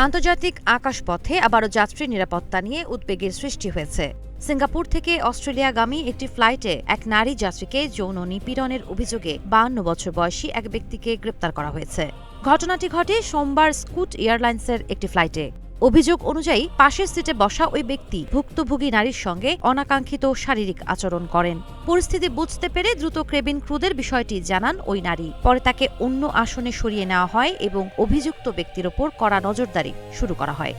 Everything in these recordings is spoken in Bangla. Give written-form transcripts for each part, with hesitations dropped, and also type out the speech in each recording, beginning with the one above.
আন্তর্জাতিক আকাশপথে আবারও যাত্রী নিরাপত্তা নিয়ে উদ্বেগের সৃষ্টি হয়েছে। সিঙ্গাপুর থেকে অস্ট্রেলিয়াগামী একটি ফ্লাইটে এক নারী যাত্রীকে যৌন নিপীড়নের অভিযোগে 52 বছর বয়সী এক ব্যক্তিকে গ্রেপ্তার করা হয়েছে। ঘটনাটি ঘটে সোমবার স্কুট এয়ারলাইন্সের একটি ফ্লাইটে। অভিযোগ অনুযায়ী পাশের সিটে বসা ওই ব্যক্তি ভুক্তভোগী নারীর সঙ্গে অনাকাঙ্ক্ষিত শারীরিক আচরণ করেন। পরিস্থিতি বুঝতে পেরে দ্রুত কেবিন ক্রুদের বিষয়টি জানান ওই নারী। পরে তাকে অন্য আসনে সরিয়ে নেওয়া হয় এবং অভিযুক্ত ব্যক্তির ওপর কড়া নজরদারি শুরু করা হয়।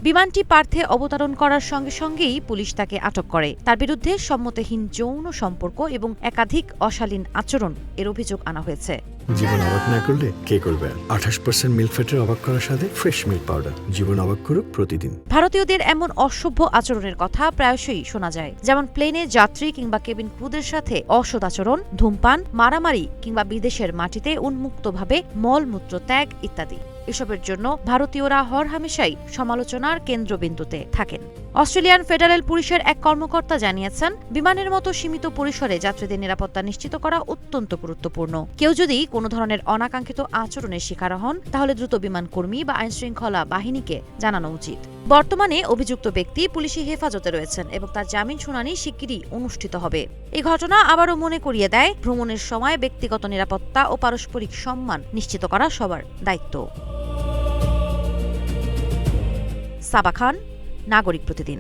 বিমানটি পার্থে অবতরণ করার সঙ্গে সঙ্গেই পুলিশ তাকে আটক করে। তার বিরুদ্ধে সম্মতিহীন যৌন সম্পর্ক এবং একাধিক অশালীন আচরণ এর অভিযোগ আনা হয়েছে। জীবন অবাক না করলে কে করবে? 28% মিল্ক ফ্যাটের অবাক করার সাথে ফ্রেশ মিল্ক পাউডার। জীবন অবাক করুক প্রতিদিন। ভারতীয়দের এমন অসভ্য আচরণের কথা প্রায়শই শোনা যায়, যেমন প্লেনে যাত্রী কিংবা কেবিন ক্রুদের সাথে অসদাচরণ, ধূমপান, মারামারি কিংবা বিদেশের মাটিতে উন্মুক্তভাবে মলমূত্র ত্যাগ ইত্যাদি। এসবের জন্য ভারতীয়রা হরহামেশাই সমালোচনার কেন্দ্রবিন্দুতে থাকেন। অস্ট্রেলিয়ান ফেডারেল পুলিশের এক কর্মকর্তা জানিয়েছেন, বিমানের মতো সীমিত পরিসরে যাত্রীদের নিরাপত্তা নিশ্চিত করা অত্যন্ত গুরুত্বপূর্ণ। কেউ যদি কোনো ধরনের অনাকাঙ্ক্ষিত আচরণের শিকার হন, তাহলে দ্রুত বিমান কর্মী বা আইনশৃঙ্খলা বাহিনীকে জানানো উচিত। বর্তমানে অভিযুক্ত ব্যক্তি পুলিশি হেফাজতে রয়েছেন এবং তার জামিন শুনানি শিগগিরই অনুষ্ঠিত হবে। এই ঘটনা আবারও মনে করিয়ে দেয়, ভ্রমণের সময় ব্যক্তিগত নিরাপত্তা ও পারস্পরিক সম্মান নিশ্চিত করা সবার দায়িত্ব। সাবা খান, নাগরিক প্রতিদিন।